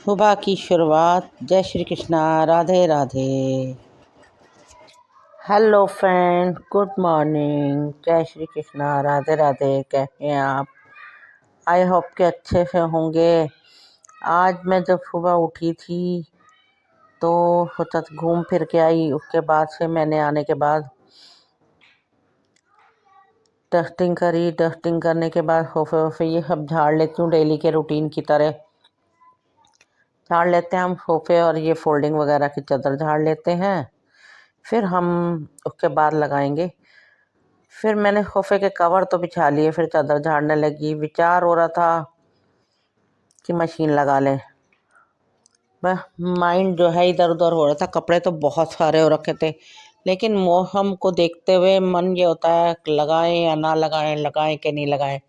सुबह की शुरुआत। जय Shri Krishna, Radhe Radhe. Hello friend, good morning. जय श्री कृष्णा, राधे राधे। कैसे हैं आप? आई होप के अच्छे से होंगे। आज मैं जब सुबह उठी थी तो सोचा घूम फिर के आई। उसके बाद से मैंने आने के बाद डस्टिंग करी। डस्टिंग करने के बाद सोफे ये सब झाड़ लेती हूँ। डेली के रूटीन की तरह झाड़ लेते हैं हम सोफे, और ये फोल्डिंग वगैरह की चादर झाड़ लेते हैं। फिर हम उसके बाद लगाएंगे। फिर मैंने सोफे के कवर तो बिछा लिए, फिर चादर झाड़ने लगी। विचार हो रहा था कि मशीन लगा लें। बस माइंड जो है इधर उधर हो रहा था। कपड़े तो बहुत सारे हो रखे थे, लेकिन मौसम को देखते हुए मन ये होता है लगाएं या ना लगाएं, लगाएं कि नहीं लगाएं।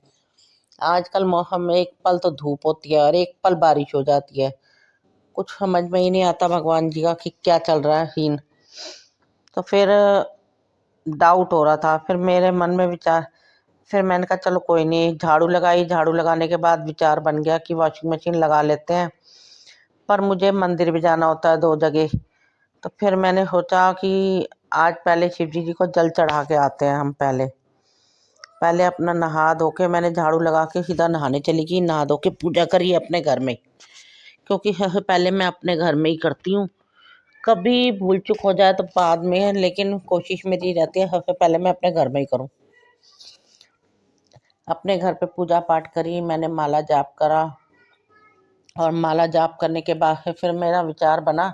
आजकल मौसम में एक पल तो धूप होती है और एक पल बारिश हो जाती है। कुछ समझ में ही नहीं आता भगवान जी का कि क्या चल रहा है सीन। तो फिर डाउट हो रहा था। फिर मेरे मन में विचार, फिर मैंने कहा चलो कोई नहीं। झाड़ू लगाई। झाड़ू लगाने के बाद विचार बन गया कि वॉशिंग मशीन लगा लेते हैं, पर मुझे मंदिर भी जाना होता है 2 जगह। तो फिर मैंने सोचा कि आज पहले शिव जी को जल चढ़ा के आते हैं हम। पहले अपना नहा धो के, मैंने झाड़ू लगा के सीधा नहाने चली गई। नहा धो के पूजा करी अपने घर में, क्योंकि सबसे पहले मैं अपने घर में ही करती हूँ। कभी भूल चूक हो जाए तो बाद में है, लेकिन कोशिश मेरी रहती है सबसे पहले मैं अपने घर में ही करूँ। अपने घर पे पूजा पाठ करी, मैंने माला जाप करा। और माला जाप करने के बाद से फिर मेरा विचार बना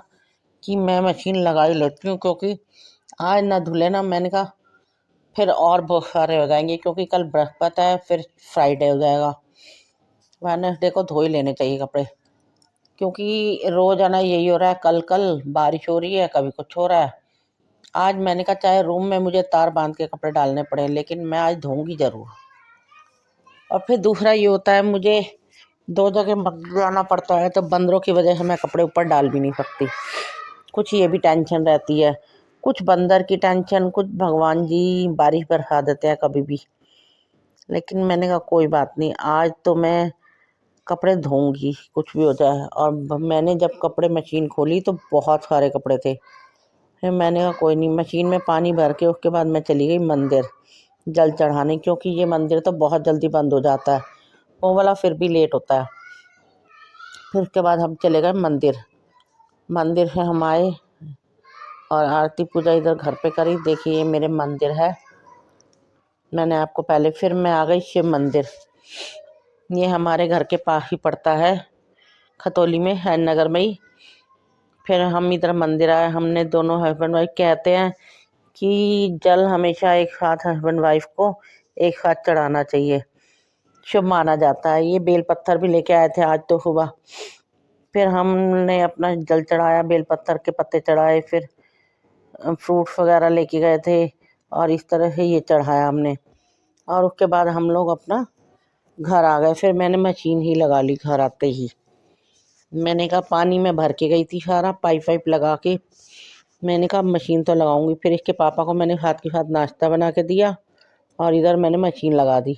कि मैं मशीन लगा ही लेती हूँ, क्योंकि आज ना धुले ना। मैंने कहा फिर और बहुत सारे हो जाएंगे, क्योंकि कल बृहस्पति है, फिर फ्राइडे हो जाएगा। वेडनेसडे को धो ही लेने चाहिए कपड़े, क्योंकि रोज आना यही हो रहा है। कल कल बारिश हो रही है, कभी कुछ हो रहा है। आज मैंने कहा चाहे रूम में मुझे तार बांध के कपड़े डालने पड़े, लेकिन मैं आज धोऊंगी जरूर। और फिर दूसरा ये होता है, मुझे 2 जगह जाना पड़ता है, तो बंदरों की वजह से मैं कपड़े ऊपर डाल भी नहीं सकती। कुछ ये भी टेंशन रहती है, कुछ बंदर की टेंशन, कुछ भगवान जी बारिश बरसा देते हैं कभी भी। लेकिन मैंने कहा कोई बात नहीं, आज तो मैं कपड़े धोऊंगी कुछ भी हो जाए। और मैंने जब कपड़े मशीन खोली तो बहुत सारे कपड़े थे। फिर मैंने कहा कोई नहीं, मशीन में पानी भर के उसके बाद मैं चली गई मंदिर जल चढ़ाने, क्योंकि ये मंदिर तो बहुत जल्दी बंद हो जाता है, वो वाला फिर भी लेट होता है। फिर उसके बाद हम चले गए मंदिर। मंदिर से हम आए और आरती पूजा इधर घर पे करी। देखिए ये मेरे मंदिर है। मैंने आपको पहले, फिर मैं आ गई शिव मंदिर। ये हमारे घर के पास ही पड़ता है, खतौली में है, नगर में ही। फिर हम इधर मंदिर आए। हमने दोनों हस्बैंड वाइफ, कहते हैं कि जल हमेशा एक साथ हस्बैंड वाइफ को एक साथ चढ़ाना चाहिए, शुभ माना जाता है। ये बेल पत्थर भी लेके आए थे आज तो सुबह। फिर हमने अपना जल चढ़ाया, बेल पत्थर के पत्ते चढ़ाए, फिर फ्रूट्स वगैरह लेके गए थे, और इस तरह से ये चढ़ाया हमने। और उसके बाद हम लोग अपना घर आ गए। फिर मैंने मशीन ही लगा ली घर आते ही। मैंने कहा पानी में भर के गई थी सारा, पाइप वाइप लगा के। मैंने कहा मशीन तो लगाऊंगी। फिर इसके पापा को मैंने साथ के साथ नाश्ता बना के दिया, और इधर मैंने मशीन लगा दी,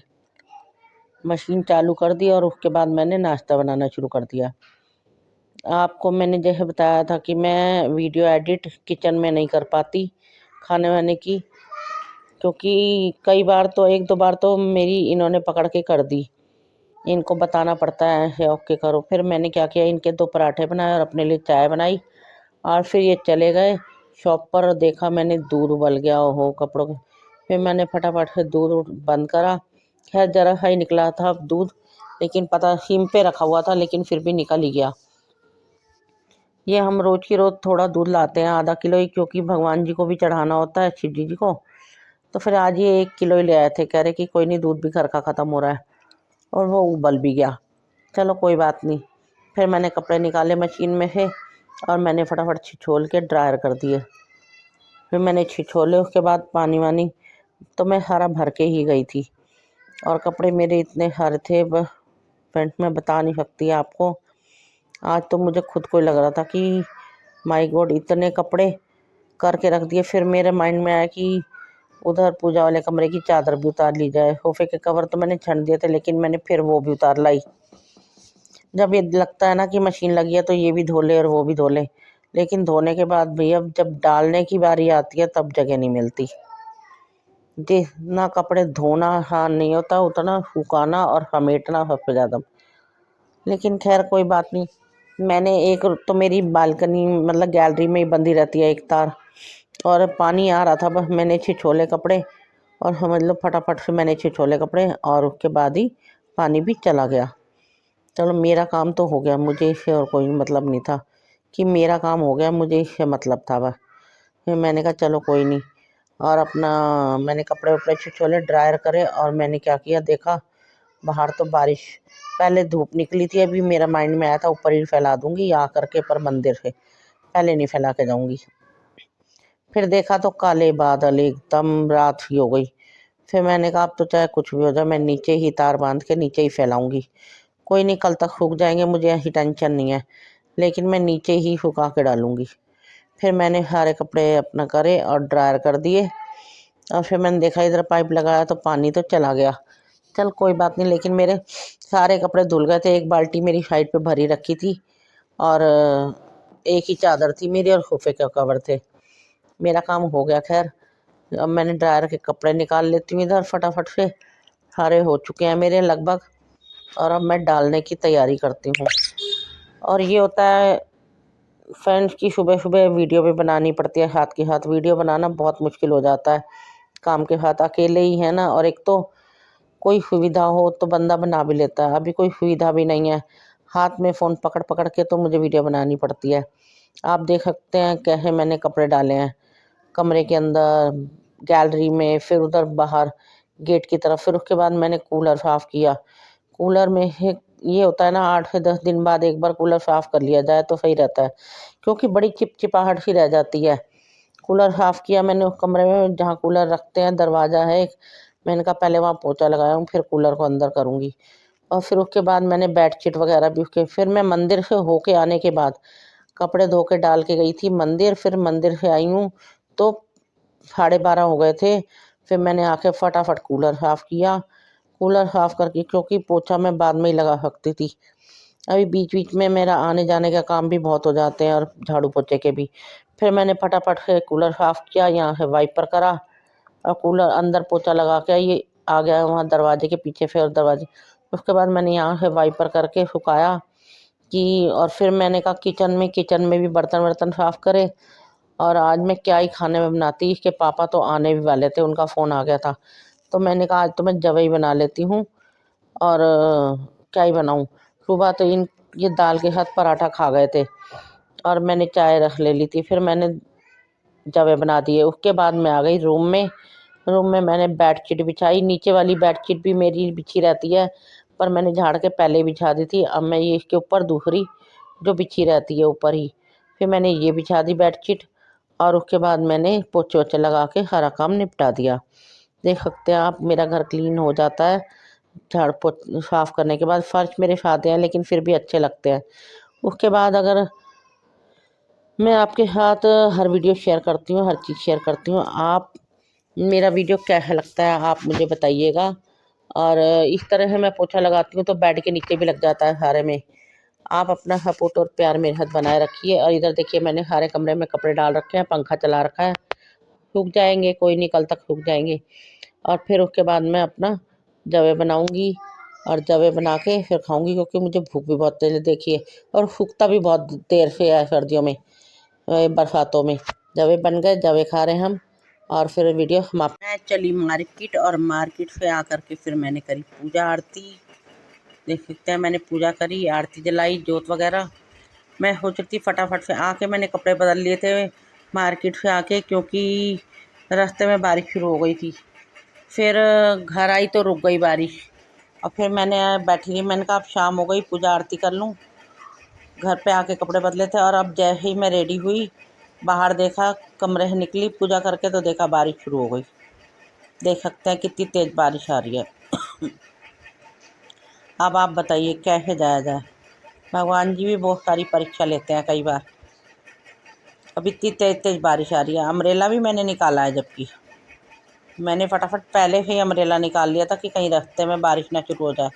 मशीन चालू कर दी, और उसके बाद मैंने नाश्ता बनाना शुरू कर दिया। आपको मैंने जैसे बताया था कि मैं वीडियो एडिट किचन में नहीं कर पाती खाने वाने की, क्योंकि कई बार तो 1-2 बार तो मेरी इन्होंने पकड़ के कर दी। इनको बताना पड़ता है ऐसे ओके करो। फिर मैंने क्या किया, इनके 2 पराठे बनाए और अपने लिए चाय बनाई, और फिर ये चले गए शॉप पर। देखा मैंने दूध उबल गया हो कपड़ों के। फिर मैंने फटाफट से दूध बंद करा। खैर जरा सा ही निकला था दूध, लेकिन पता सिम पे रखा हुआ था, लेकिन फिर भी निकल ही गया। ये हम रोज की रोज थोड़ा दूध लाते हैं, आधा किलो ही, क्योंकि भगवान जी को भी चढ़ाना होता है, शिव जी को। तो फिर आज ये 1 किलो ही ले आए थे। कह रहे कि कोई नहीं, दूध भी घर का ख़त्म हो रहा है, और वो उबल भी गया। चलो कोई बात नहीं। फिर मैंने कपड़े निकाले मशीन में से, और मैंने फटाफट छिछोल के ड्रायर कर दिए। फिर मैंने छिछोले, उसके बाद पानी वानी तो मैं सारा भर के ही गई थी। और कपड़े मेरे इतने सारे थे, फ्रेंड्स मैं बता नहीं सकती आपको। आज तो मुझे खुद को ही लग रहा था कि माय गॉड, इतने कपड़े करके रख दिए। फिर मेरे माइंड में आया कि उधर पूजा वाले कमरे की चादर भी उतार ली जाए। सोफे के कवर तो मैंने छंड दिए थे, लेकिन मैंने फिर वो भी उतार लाई। जब ये लगता है ना कि मशीन लगी है तो ये भी धो ले और वो भी धो ले, लेकिन धोने के बाद भैया जब डालने की बारी आती है तब जगह नहीं मिलती। जितना कपड़े धोना आसान नहीं होता उतना सुखाना और समेटना सबसे ज़्यादा। लेकिन खैर कोई बात नहीं। मैंने एक तो मेरी बालकनी मतलब गैलरी में ही बंधी रहती है एक तार, और पानी आ रहा था, बस मैंने छिछोले कपड़े और समझ लो फटाफट से मैंने छिछोले कपड़े और उसके बाद ही पानी भी चला गया। चलो मेरा काम तो हो गया, मुझे इससे और कोई मतलब नहीं था कि मेरा काम हो गया, मुझे इससे मतलब था बस। फिर मैंने कहा चलो कोई नहीं, और अपना मैंने कपड़े वपड़े छिछोले ड्रायर करे और मैंने क्या किया देखा बाहर तो बारिश, पहले धूप निकली थी, अभी मेरा माइंड में आया था ऊपर ही फैला दूंगी आ करके पर मंदिर से पहले नहीं फैला के जाऊंगी। फिर देखा तो काले बादल एकदम रात ही हो गई। फिर मैंने कहा अब तो चाहे कुछ भी हो जाए मैं नीचे ही तार बांध के नीचे ही फैलाऊंगी, कोई नहीं कल तक सूख जाएंगे, मुझे ऐसी टेंशन नहीं है, लेकिन मैं नीचे ही सुखा के डालूंगी। फिर मैंने सारे कपड़े अपना करे और ड्रायर कर दिए, और फिर मैंने देखा इधर पाइप लगाया तो पानी तो चला गया। चल कोई बात नहीं, लेकिन मेरे सारे कपड़े धुल गए थे। एक बाल्टी मेरी साइड पे भरी रखी थी और एक ही चादर थी मेरी और सोफे के कवर थे। मेरा काम हो गया खैर। अब मैंने ड्रायर के कपड़े निकाल लेती हूँ इधर फटाफट से, सारे हो चुके हैं मेरे लगभग, और अब मैं डालने की तैयारी करती हूँ। और ये होता है फ्रेंड्स की सुबह सुबह वीडियो भी बनानी पड़ती है, हाथ के हाथ वीडियो बनाना बहुत मुश्किल हो जाता है काम के साथ, अकेले ही है ना, और एक तो कोई सुविधा हो तो बंदा बना भी लेता है, अभी कोई सुविधा भी नहीं है, हाथ में फ़ोन पकड़ पकड़ के तो मुझे वीडियो बनानी पड़ती है। आप देख सकते हैं कैसे मैंने कपड़े डाले हैं कमरे के अंदर, गैलरी में, फिर उधर बाहर गेट की तरफ, फिर उसके बाद मैंने कूलर साफ़ किया। कूलर में ये होता है ना 8 से 10 दिन बाद एक बार कूलर साफ़ कर लिया जाए तो सही रहता है, क्योंकि बड़ी चिपचिपाहट सी रह जाती है। कूलर साफ़ किया मैंने उस कमरे में जहाँ कूलर रखते हैं, दरवाज़ा है एक, मैंने कहा पहले वहाँ पोछा लगाया हूँ फिर कूलर को अंदर करूँगी। और फिर उसके बाद मैंने बेडशीट वगैरह भी उसके, फिर मैं मंदिर से होके आने के बाद कपड़े धो के डाल के गई थी मंदिर, फिर मंदिर से आई हूँ तो 12:30 हो गए थे। फिर मैंने आके फटाफट कूलर साफ़ किया, कूलर साफ़ करके क्योंकि पोछा मैं बाद में ही लगा सकती थी, अभी बीच बीच में मेरा आने जाने का काम भी बहुत हो जाते हैं और झाड़ू पोछे के भी। फिर मैंने फटाफट से कूलर साफ़ किया, यहाँ से वाइपर करा और कूलर अंदर पोछा लगा के ये आ गया वहाँ दरवाजे के पीछे, फिर दरवाजे उसके बाद मैंने यहाँ से वाइपर करके सुखाया कि, और फिर मैंने कहा किचन में भी बर्तन वर्तन साफ़ करे। और आज मैं क्या ही खाने में बनाती, इसके पापा तो आने भी वाले थे, उनका फ़ोन आ गया था, तो मैंने कहा आज तो मैं जवई बना लेती हूँ। और क्या ही बनाऊँ, सुबह तो ये दाल के साथ पराठा खा गए थे और मैंने चाय रख ले ली थी, फिर मैंने जवे बना दिए। उसके बाद मैं आ गई रूम में, रूम में मैंने बेडशीट बिछाई, नीचे वाली बेडशीट भी मेरी बिछी रहती है पर मैंने झाड़ के पहले बिछा दी थी, अब मैं ये इसके ऊपर दूसरी जो बिछी रहती है ऊपर ही, फिर मैंने ये बिछा दी बेडशीट। और उसके बाद मैंने पोछे वोछे लगा के सारा काम निपटा दिया। देख सकते हैं आप मेरा घर क्लीन हो जाता है झाड़ पोछ साफ़ करने के बाद। फर्श मेरे सादे हैं लेकिन फिर भी अच्छे लगते हैं। उसके बाद अगर मैं आपके साथ हर वीडियो शेयर करती हूँ, हर चीज़ शेयर करती हूँ, आप मेरा वीडियो कैसा लगता है आप मुझे बताइएगा। और इस तरह से मैं पोछा लगाती हूँ तो बेड के नीचे भी लग जाता है सारे में। आप अपना सपोर्ट और प्यार मेरे साथ बनाए रखिए। और इधर देखिए मैंने सारे कमरे में कपड़े डाल रखे हैं, पंखा चला रखा है, सूख जाएंगे, कोई नहीं कल तक सूख जाएंगे। और फिर उसके बाद मैं अपना जवे बनाऊंगी और जवे बना के फिर खाऊंगी, क्योंकि मुझे भूख भी बहुत तेज है देखिए, और सूखता भी बहुत देर से है सर्दियों में, बरसातों में। जवे बन गए, जवे खा रहे हैं हम। और फिर वीडियो समाप्त। मैं चली मार्केट और मार्केट से आकर के फिर मैंने करी पूजा आरती। देख सकते हैं मैंने पूजा करी, आरती जलाई, जोत वगैरह। मैं सोच रही थी फटाफट से आके मैंने कपड़े बदल लिए थे मार्केट से आके, क्योंकि रास्ते में बारिश शुरू हो गई थी। फिर घर आई तो रुक गई बारिश, और फिर मैंने बैठी रही, मैंने कहा अब शाम हो गई पूजा आरती कर लूँ। घर पे आके कपड़े बदले थे और अब जैसे ही मैं रेडी हुई बाहर देखा, कमरे से निकली पूजा करके तो देखा बारिश शुरू हो गई। देख सकते हैं कितनी तेज़ बारिश आ रही है। अब आप बताइए कैसे जाया जाए। भगवान जी भी बहुत सारी परीक्षा लेते हैं कई बार। अब इतनी तेज़ तेज़ बारिश आ रही है, अम्ब्रेला भी मैंने निकाला है, जबकि मैंने फटाफट पहले से ही अम्ब्रेला निकाल लिया था कि कहीं रास्ते में बारिश ना शुरू हो जाए।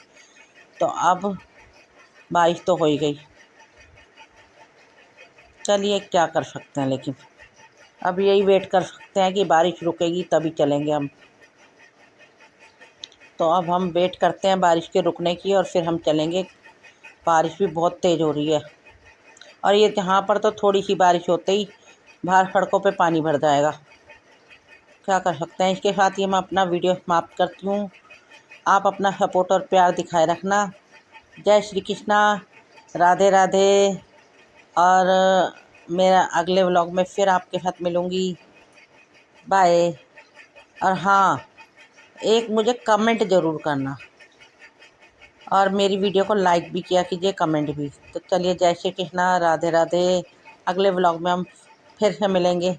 तो अब बारिश तो हो ही गई। चलिए क्या कर सकते हैं, लेकिन अब यही वेट कर सकते हैं कि बारिश रुकेगी तभी चलेंगे हम। तो अब हम वेट करते हैं बारिश के रुकने की और फिर हम चलेंगे। बारिश भी बहुत तेज़ हो रही है और ये यहाँ पर तो थोड़ी सी बारिश होते ही बाहर सड़कों पे पानी भर जाएगा। क्या कर सकते हैं। इसके साथ ही मैं अपना वीडियो समाप्त करती हूँ। आप अपना सपोर्ट और प्यार दिखाए रखना। जय श्री कृष्णा, राधे राधे। और मेरा अगले व्लॉग में फिर आपके साथ मिलूँगी। बाय। और हाँ, एक मुझे कमेंट ज़रूर करना और मेरी वीडियो को लाइक भी किया कीजिए, कमेंट भी। तो चलिए, जय श्री कृष्णा, राधे राधे। अगले व्लॉग में हम फिर से मिलेंगे।